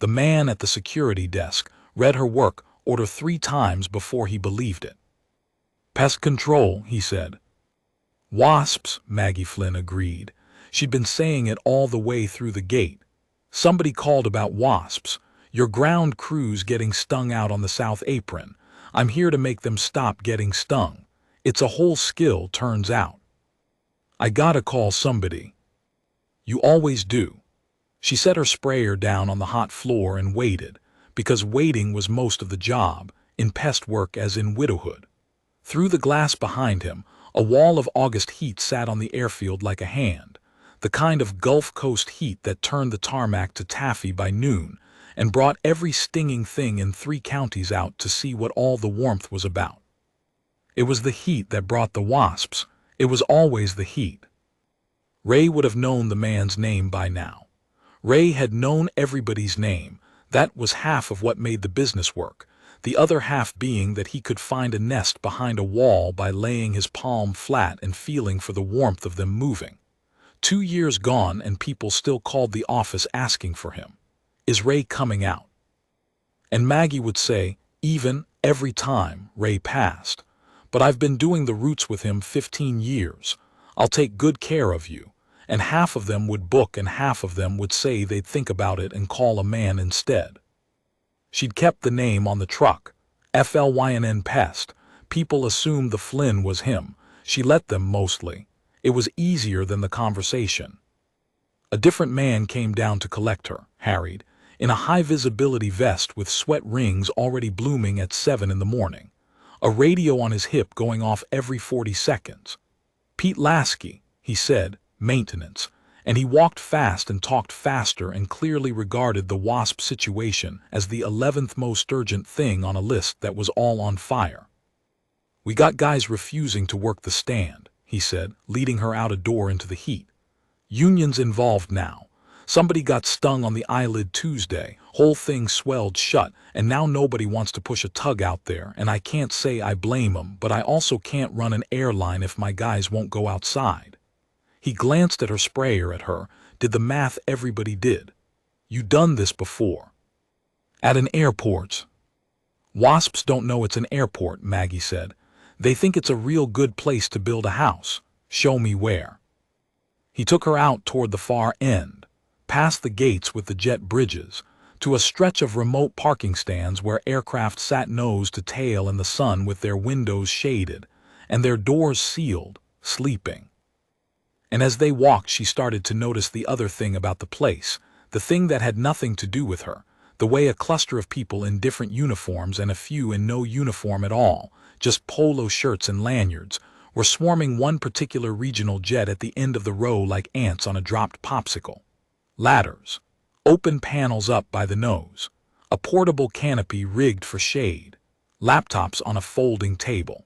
The man at the security desk read her work order 3 times before he believed it. "Pest control," he said. "Wasps," Maggie Flynn agreed. She'd been saying it all the way through the gate. "Somebody called about wasps. Your ground crew's getting stung out on the south apron. I'm here to make them stop getting stung. It's a whole skill, turns out. I gotta call somebody." "You always do." She set her sprayer down on the hot floor and waited, because waiting was most of the job, in pest work as in widowhood. Through the glass behind him, a wall of August heat sat on the airfield like a hand, the kind of Gulf Coast heat that turned the tarmac to taffy by noon and brought every stinging thing in 3 counties out to see what all the warmth was about. It was the heat that brought the wasps. It was always the heat. Ray would have known the man's name by now. Ray had known everybody's name. That was half of what made the business work, the other half being that he could find a nest behind a wall by laying his palm flat and feeling for the warmth of them moving. 2 years gone and people still called the office asking for him. "Is Ray coming out?" And Maggie would say, even, every time Ray passed, "But I've been doing the routes with him 15 years. I'll take good care of you." And half of them would book and half of them would say they'd think about it and call a man instead. She'd kept the name on the truck, FLYNN Pest. People assumed the Flynn was him. She let them mostly. It was easier than the conversation. A different man came down to collect her, harried, in a high-visibility vest with sweat rings already blooming at 7 in the morning, a radio on his hip going off every 40 seconds. "Pete Lasky," he said, "maintenance," and he walked fast and talked faster and clearly regarded the wasp situation as the 11th most urgent thing on a list that was all on fire. "We got guys refusing to work the stand," he said, leading her out a door into the heat. "Unions involved now. Somebody got stung on the eyelid Tuesday, whole thing swelled shut, and now nobody wants to push a tug out there, and I can't say I blame 'em, but I also can't run an airline if my guys won't go outside." He glanced at her sprayer at her, did the math everybody did. "You done this before." "At an airport." "Wasps don't know it's an airport," Maggie said. "They think it's a real good place to build a house. Show me where." He took her out toward the far end, past the gates with the jet bridges, to a stretch of remote parking stands where aircraft sat nose to tail in the sun with their windows shaded and their doors sealed, sleeping. And as they walked, she started to notice the other thing about the place, the thing that had nothing to do with her, the way a cluster of people in different uniforms and a few in no uniform at all, just polo shirts and lanyards, were swarming one particular regional jet at the end of the row like ants on a dropped popsicle. Ladders, open panels up by the nose, a portable canopy rigged for shade, laptops on a folding table.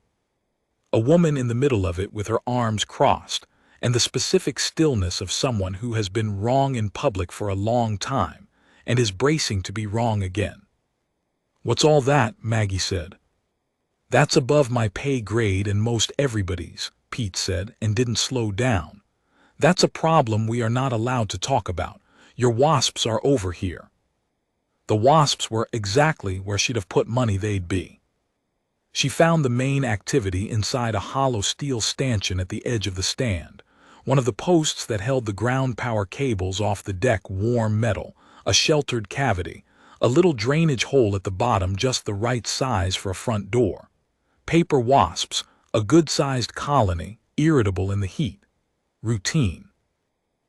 A woman in the middle of it with her arms crossed, and the specific stillness of someone who has been wrong in public for a long time and is bracing to be wrong again. "What's all that?" Maggie said. "That's above my pay grade and most everybody's," Pete said, and didn't slow down. "That's a problem we are not allowed to talk about. Your wasps are over here." The wasps were exactly where she'd have put money they'd be. She found the main activity inside a hollow steel stanchion at the edge of the stand, one of the posts that held the ground power cables off the deck, warm metal, a sheltered cavity, a little drainage hole at the bottom just the right size for a front door. Paper wasps, a good-sized colony, irritable in the heat. Routine.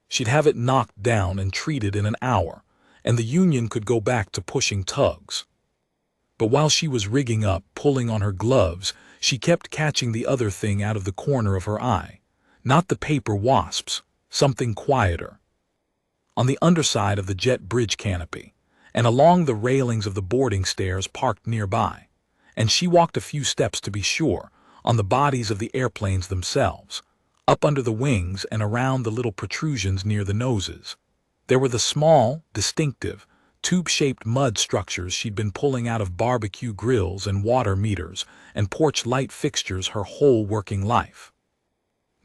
She'd have it knocked down and treated in an hour, and the union could go back to pushing tugs. But while she was rigging up, pulling on her gloves, she kept catching the other thing out of the corner of her eye. Not the paper wasps, something quieter. On the underside of the jet bridge canopy, and along the railings of the boarding stairs parked nearby, and she walked a few steps to be sure, on the bodies of the airplanes themselves, up under the wings and around the little protrusions near the noses. There were the small, distinctive, tube-shaped mud structures she'd been pulling out of barbecue grills and water meters and porch light fixtures her whole working life.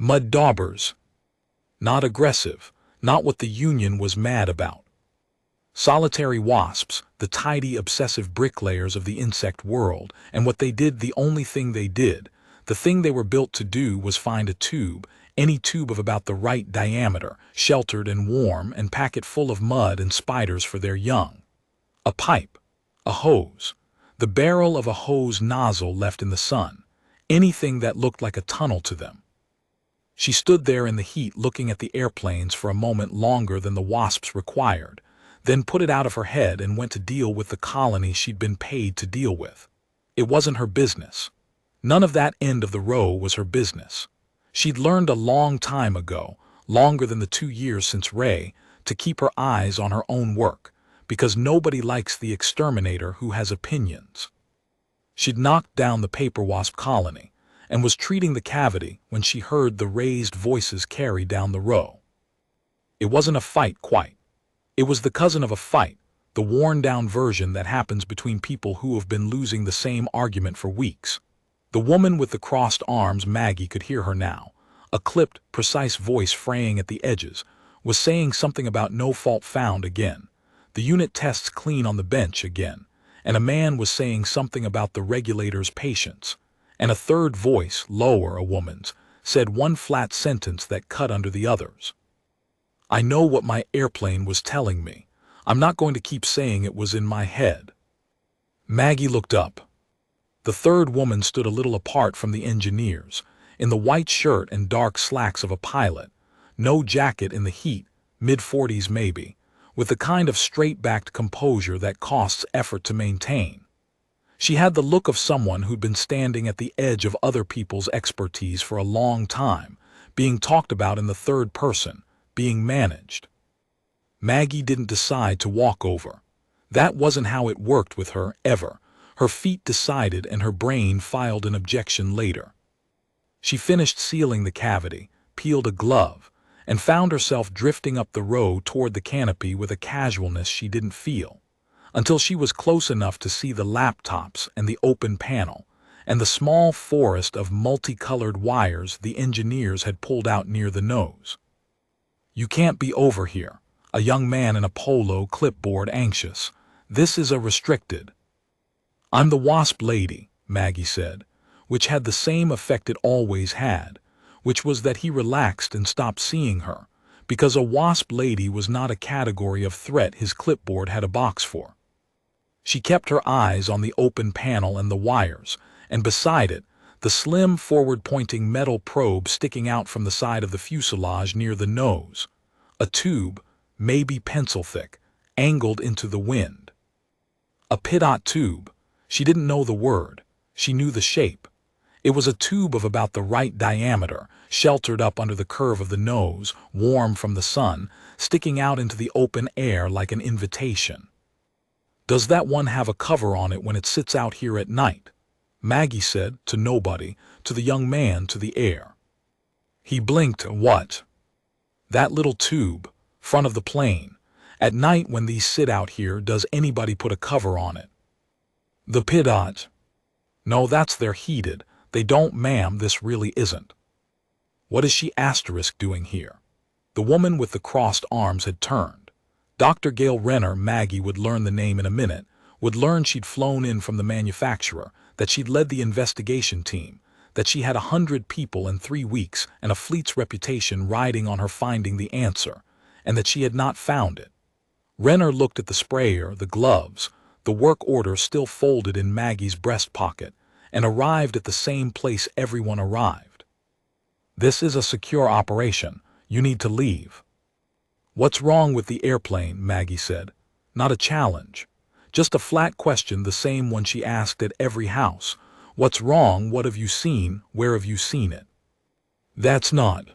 Mud daubers. Not aggressive, not what the union was mad about. Solitary wasps, the tidy, obsessive bricklayers of the insect world, and what they did, the only thing they did, the thing they were built to do, was find a tube, any tube of about the right diameter, sheltered and warm, and pack it full of mud and spiders for their young. A pipe, a hose, the barrel of a hose nozzle left in the sun, anything that looked like a tunnel to them. She stood there in the heat looking at the airplanes for a moment longer than the wasps required, then put it out of her head and went to deal with the colony she'd been paid to deal with. It wasn't her business. None of that end of the row was her business. She'd learned a long time ago, longer than the 2 years since Ray, to keep her eyes on her own work, because nobody likes the exterminator who has opinions. She'd knocked down the paper-wasp colony and was treating the cavity when she heard the raised voices carry down the row. It wasn't a fight quite. It was the cousin of a fight, the worn-down version that happens between people who have been losing the same argument for weeks. The woman with the crossed arms, Maggie could hear her now, a clipped, precise voice fraying at the edges, was saying something about no fault found again, the unit tests clean on the bench again, and a man was saying something about the regulator's patience, and a third voice, lower, a woman's, said one flat sentence that cut under the others. I know what my airplane was telling me. I'm not going to keep saying it was in my head. Maggie looked up. The third woman stood a little apart from the engineers, in the white shirt and dark slacks of a pilot, no jacket in the heat, mid-40s maybe, with the kind of straight-backed composure that costs effort to maintain. She had the look of someone who'd been standing at the edge of other people's expertise for a long time, being talked about in the third person, being managed. Maggie didn't decide to walk over. That wasn't how it worked with her, ever. Her feet decided and her brain filed an objection later. She finished sealing the cavity, peeled a glove, and found herself drifting up the row toward the canopy with a casualness she didn't feel, until she was close enough to see the laptops and the open panel, and the small forest of multicolored wires the engineers had pulled out near the nose. You can't be over here, a young man in a polo clipboard, anxious. This is a restricted. I'm the wasp lady, Maggie said, which had the same effect it always had, which was that he relaxed and stopped seeing her, because a wasp lady was not a category of threat his clipboard had a box for. She kept her eyes on the open panel and the wires, and beside it, the slim forward-pointing metal probe sticking out from the side of the fuselage near the nose, a tube, maybe pencil-thick, angled into the wind. A pitot tube. She didn't know the word. She knew the shape. It was a tube of about the right diameter, sheltered up under the curve of the nose, warm from the sun, sticking out into the open air like an invitation. Does that one have a cover on it when it sits out here at night? Maggie said, to nobody, to the young man, to the air. He blinked. What? That little tube, front of the plane. At night when these sit out here, does anybody put a cover on it? The pitot. No, that's their heated. They don't, ma'am, this really isn't. What is she doing here? The woman with the crossed arms had turned. Dr. Gail Renner, Maggie would learn the name in a minute, would learn she'd flown in from the manufacturer, that she'd led the investigation team, that she had 100 people in 3 weeks and a fleet's reputation riding on her finding the answer, and that she had not found it. Renner looked at the sprayer, the gloves, the work order still folded in Maggie's breast pocket, and arrived at the same place everyone arrived. This is a secure operation. You need to leave. What's wrong with the airplane? Maggie said. Not a challenge. Just a flat question, the same one she asked at every house. What's wrong? What have you seen? Where have you seen it? That's not.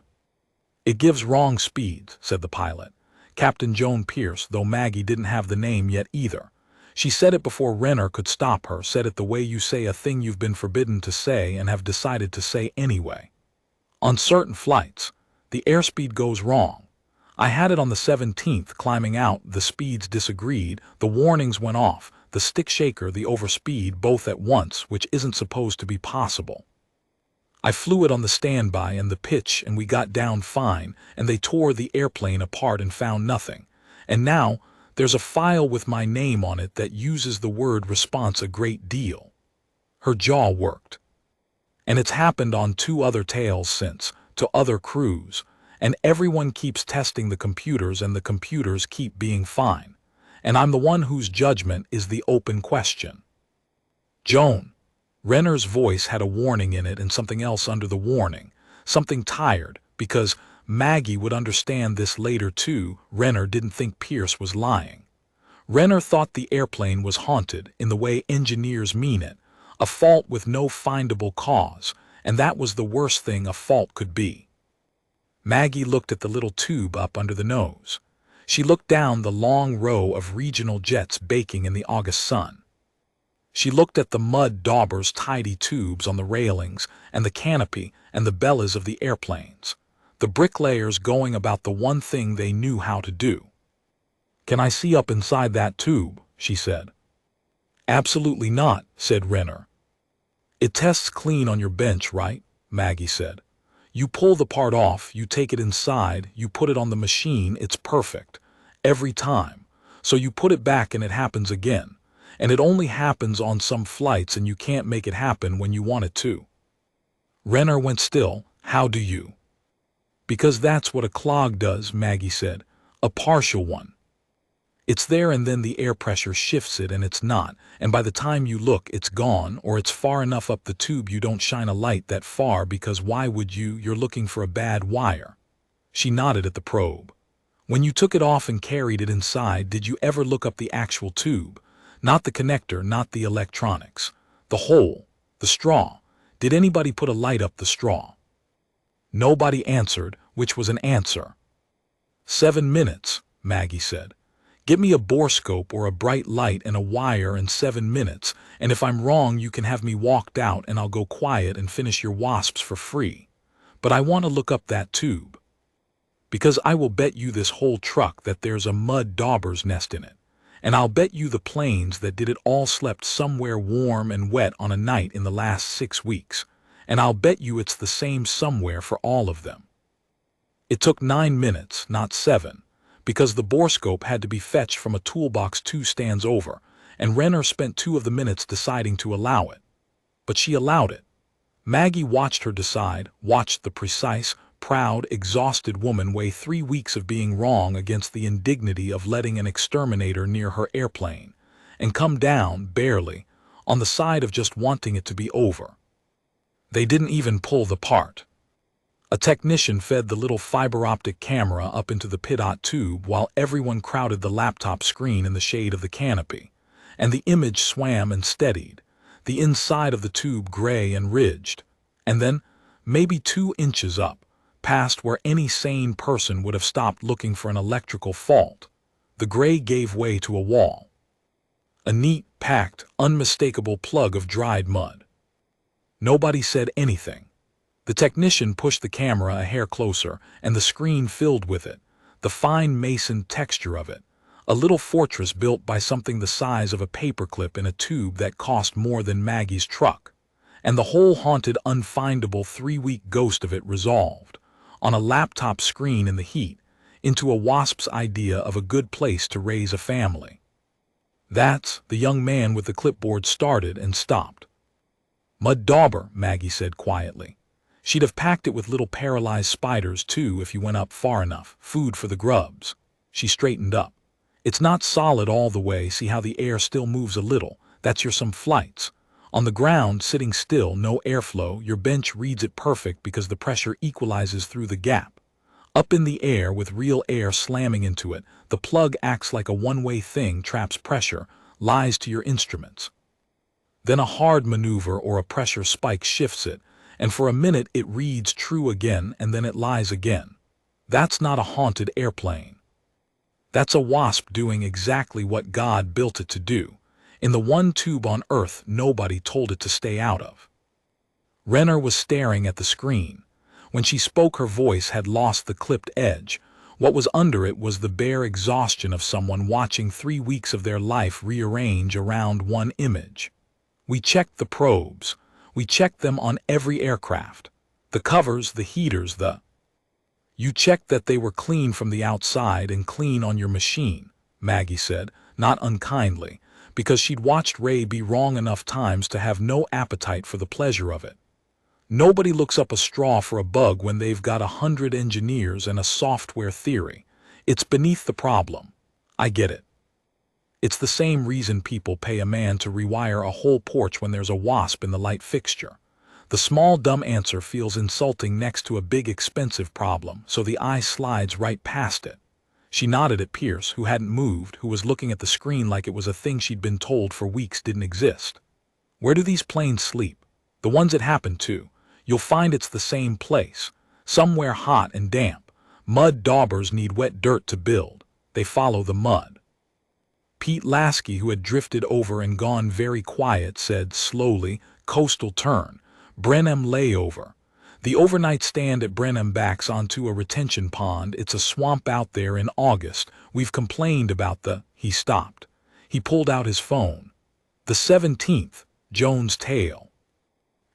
It gives wrong speeds, said the pilot. Captain Joan Pierce, though Maggie didn't have the name yet either. She said it before Renner could stop her, said it the way you say a thing you've been forbidden to say and have decided to say anyway. On certain flights, the airspeed goes wrong. I had it on the 17th climbing out, the speeds disagreed, the warnings went off, the stick shaker, the overspeed, both at once, which isn't supposed to be possible. I flew it on the standby and the pitch, and we got down fine, and they tore the airplane apart and found nothing. And now, There's a file with my name on it that uses the word response a great deal." Her jaw worked. "And it's happened on 2 other tails since, to other crews, and everyone keeps testing the computers and the computers keep being fine. And I'm the one whose judgment is the open question." "Joan." Renner's voice had a warning in it and something else under the warning, something tired, because Maggie would understand this later too. Renner didn't think Pierce was lying. Renner thought the airplane was haunted in the way engineers mean it, a fault with no findable cause, and that was the worst thing a fault could be. Maggie looked at the little tube up under the nose. She looked down the long row of regional jets baking in the August sun. She looked at the mud daubers' tidy tubes on the railings and the canopy and the bellies of the airplanes, the bricklayers going about the one thing they knew how to do. "Can I see up inside that tube?" she said. "Absolutely not," said Renner. "It tests clean on your bench, right?" Maggie said. "You pull the part off, you take it inside, you put it on the machine, it's perfect. Every time. So you put it back and it happens again. And it only happens on some flights and you can't make it happen when you want it to." Renner went still. "How do you?" "Because that's what a clog does," Maggie said. "A partial one. It's there and then the air pressure shifts it and it's not, and by the time you look it's gone, or it's far enough up the tube you don't shine a light that far because why would you? You're looking for a bad wire." She nodded at the probe. "When you took it off and carried it inside, did you ever look up the actual tube? Not the connector, not the electronics. The hole, the straw. Did anybody put a light up the straw?" Nobody answered, which was an answer. 7 minutes, Maggie said. "Get me a borescope or a bright light and a wire in 7 minutes, and if I'm wrong you can have me walked out and I'll go quiet and finish your wasps for free. But I want to look up that tube. Because I will bet you this whole truck that there's a mud dauber's nest in it. And I'll bet you the planes that did it all slept somewhere warm and wet on a night in the last 6 weeks. And I'll bet you it's the same somewhere for all of them." It took 9 minutes, not 7, because the borescope had to be fetched from a toolbox 2 stands over, and Renner spent 2 of the minutes deciding to allow it. But she allowed it. Maggie watched her decide, watched the precise, proud, exhausted woman weigh 3 weeks of being wrong against the indignity of letting an exterminator near her airplane, and come down, barely, on the side of just wanting it to be over. They didn't even pull the part. A technician fed the little fiber-optic camera up into the pitot tube while everyone crowded the laptop screen in the shade of the canopy, and the image swam and steadied, the inside of the tube gray and ridged, and then, maybe 2 inches up, past where any sane person would have stopped looking for an electrical fault, the gray gave way to a wall. A neat, packed, unmistakable plug of dried mud. Nobody said anything. The technician pushed the camera a hair closer, and the screen filled with it, the fine masoned texture of it, a little fortress built by something the size of a paperclip in a tube that cost more than Maggie's truck, and the whole haunted, unfindable 3-week ghost of it resolved, on a laptop screen in the heat, into a wasp's idea of a good place to raise a family. "That's," the young man with the clipboard started and stopped. "Mud dauber," Maggie said quietly. "She'd have packed it with little paralyzed spiders too if you went up far enough, food for the grubs." She straightened up. "It's not solid all the way, see how the air still moves a little, that's your some flights. On the ground, sitting still, no airflow, your bench reads it perfect because the pressure equalizes through the gap. Up in the air with real air slamming into it, the plug acts like a one-way thing, traps pressure, lies to your instruments. Then a hard maneuver or a pressure spike shifts it, and for a minute it reads true again and then it lies again. That's not a haunted airplane. That's a wasp doing exactly what God built it to do, in the one tube on Earth nobody told it to stay out of." Renner was staring at the screen. When she spoke her voice had lost the clipped edge. What was under it was the bare exhaustion of someone watching 3 weeks of their life rearrange around one image. "We checked the probes. We checked them on every aircraft. The covers, the heaters, You checked that they were clean from the outside and clean on your machine," Maggie said, not unkindly, because she'd watched Ray be wrong enough times to have no appetite for the pleasure of it. Nobody looks up a straw for a bug when they've got 100 engineers and a software theory. It's beneath the problem. I get it. It's the same reason people pay a man to rewire a whole porch when there's a wasp in the light fixture. The small dumb answer feels insulting next to a big expensive problem, so the eye slides right past it. She nodded at Pierce, who hadn't moved, who was looking at the screen like it was a thing she'd been told for weeks didn't exist. Where do these planes sleep? The ones it happened to. You'll find it's the same place. Somewhere hot and damp. Mud daubers need wet dirt to build. They follow the mud. Pete Lasky, who had drifted over and gone very quiet, said slowly, "Coastal turn. Brenham layover. The overnight stand at Brenham backs onto a retention pond. It's a swamp out there in August. We've complained about the—" He stopped. He pulled out his phone. The 17th, Jones Tail.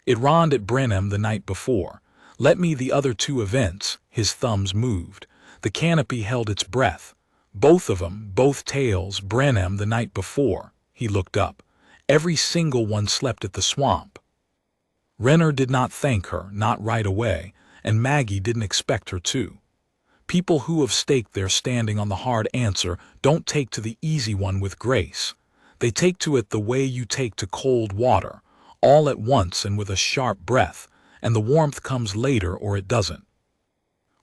It rained at Brenham the night before. Let me the other two events. His thumbs moved. The canopy held its breath. Both of 'em, both tails, Brenham the night before. He looked up. Every single one slept at the swamp. Renner did not thank her, not right away, and Maggie didn't expect her to. People who have staked their standing on the hard answer don't take to the easy one with grace. They take to it the way you take to cold water, all at once and with a sharp breath, and the warmth comes later or it doesn't.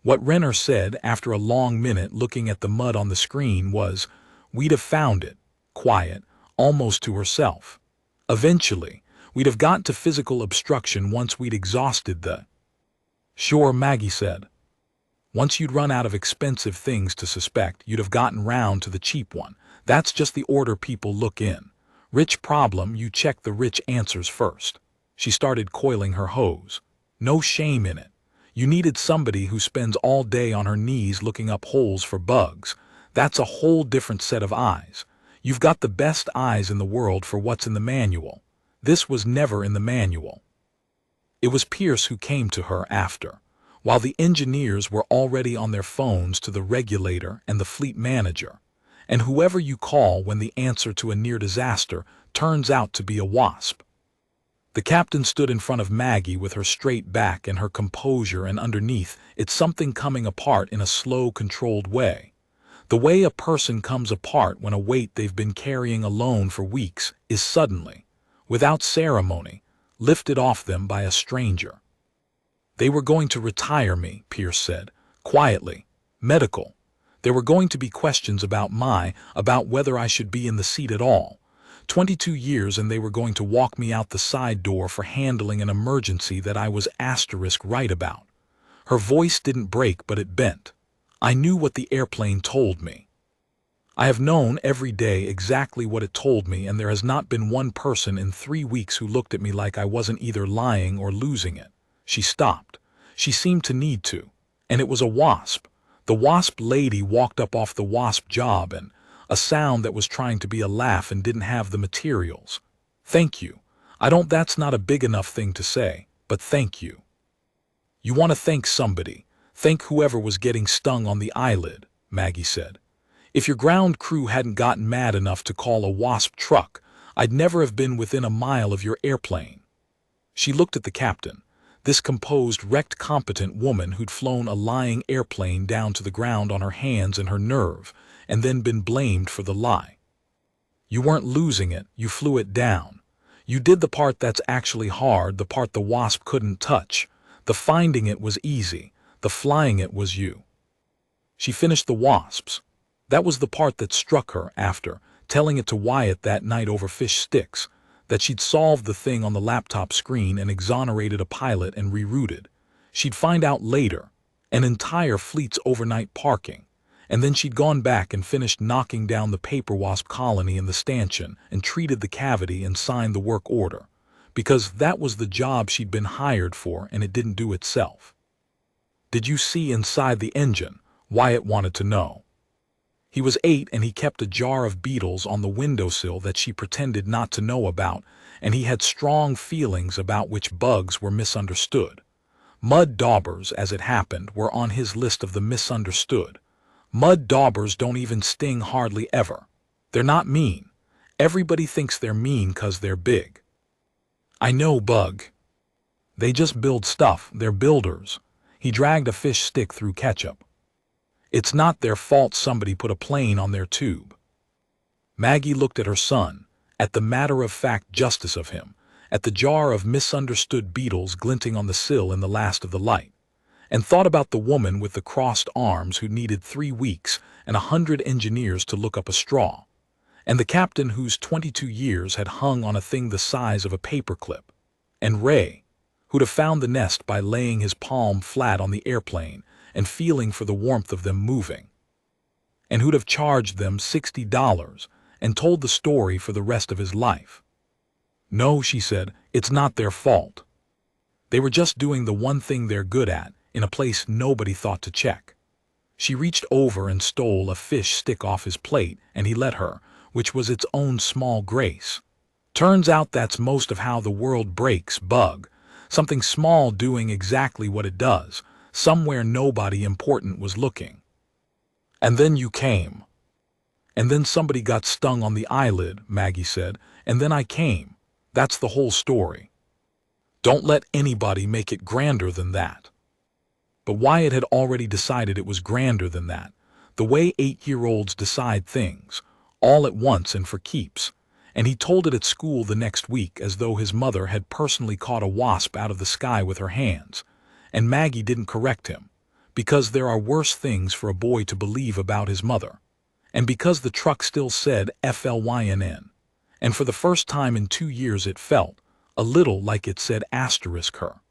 What Renner said after a long minute looking at the mud on the screen was, "We'd have found it," quiet, almost to herself. "Eventually, we'd have got to physical obstruction once we'd exhausted the—" "Sure," Maggie said. "Once you'd run out of expensive things to suspect, you'd have gotten round to the cheap one. That's just the order people look in. Rich problem, you check the rich answers first." She started coiling her hose. No shame in it. You needed somebody who spends all day on her knees looking up holes for bugs. That's a whole different set of eyes. You've got the best eyes in the world for what's in the manual. This was never in the manual. It was Pierce who came to her after, while the engineers were already on their phones to the regulator and the fleet manager. And whoever you call when the answer to a near disaster turns out to be a wasp. The captain stood in front of Maggie with her straight back and her composure, and underneath it's something coming apart in a slow, controlled way. The way a person comes apart when a weight they've been carrying alone for weeks is suddenly, without ceremony, lifted off them by a stranger. "They were going to retire me," Pierce said, quietly. "Medical. There were going to be questions about whether I should be in the seat at all. 22 years, and they were going to walk me out the side door for handling an emergency that I was right about." Her voice didn't break, but it bent. "I knew what the airplane told me. I have known every day exactly what it told me, and there has not been one person in 3 weeks who looked at me like I wasn't either lying or losing it." She stopped. She seemed to need to. "And it was a wasp. The wasp lady walked up off the wasp job, and a sound that was trying to be a laugh and didn't have the materials. Thank you. That's not a big enough thing to say, but thank you." "You want to thank somebody. Thank whoever was getting stung on the eyelid," Maggie said. "If your ground crew hadn't gotten mad enough to call a wasp truck, I'd never have been within a mile of your airplane." She looked at the captain, this composed, wrecked, competent woman who'd flown a lying airplane down to the ground on her hands and her nerve, and then been blamed for the lie. "You weren't losing it, you flew it down. You did the part that's actually hard, the part the wasp couldn't touch. The finding it was easy, the flying it was you." She finished the wasps. That was the part that struck her after, telling it to Wyatt that night over fish sticks, that she'd solved the thing on the laptop screen and exonerated a pilot and rerouted. She'd find out later, an entire fleet's overnight parking, and then she'd gone back and finished knocking down the paper-wasp colony in the stanchion and treated the cavity and signed the work order, because that was the job she'd been hired for and it didn't do itself. "Did you see inside the engine?" Wyatt wanted to know. He was 8 and he kept a jar of beetles on the windowsill that she pretended not to know about, and he had strong feelings about which bugs were misunderstood. Mud daubers, as it happened, were on his list of the misunderstood. Mud daubers don't even sting hardly ever. They're not mean. Everybody thinks they're mean 'cause they're big. I know, Bug. They just build stuff, they're builders. He dragged a fish stick through ketchup. It's not their fault somebody put a plane on their tube. Maggie looked at her son, at the matter-of-fact justice of him, at the jar of misunderstood beetles glinting on the sill in the last of the light, and thought about the woman with the crossed arms who needed 3 weeks and 100 engineers to look up a straw, and the captain whose 22 years had hung on a thing the size of a paperclip, and Ray, who'd have found the nest by laying his palm flat on the airplane and feeling for the warmth of them moving, and who'd have charged them $60 and told the story for the rest of his life. No, she said, it's not their fault. They were just doing the one thing they're good at in a place nobody thought to check. She reached over and stole a fish stick off his plate, and he let her, which was its own small grace. Turns out that's most of how the world breaks, Bug. Something small doing exactly what it does, somewhere nobody important was looking. And then you came. And then somebody got stung on the eyelid, Maggie said, and then I came. That's the whole story. Don't let anybody make it grander than that. But Wyatt had already decided it was grander than that, the way 8-year-olds decide things, all at once and for keeps, and he told it at school the next week as though his mother had personally caught a wasp out of the sky with her hands, and Maggie didn't correct him, because there are worse things for a boy to believe about his mother, and because the truck still said FLYNN, and for the first time in 2 years it felt a little like it said *her.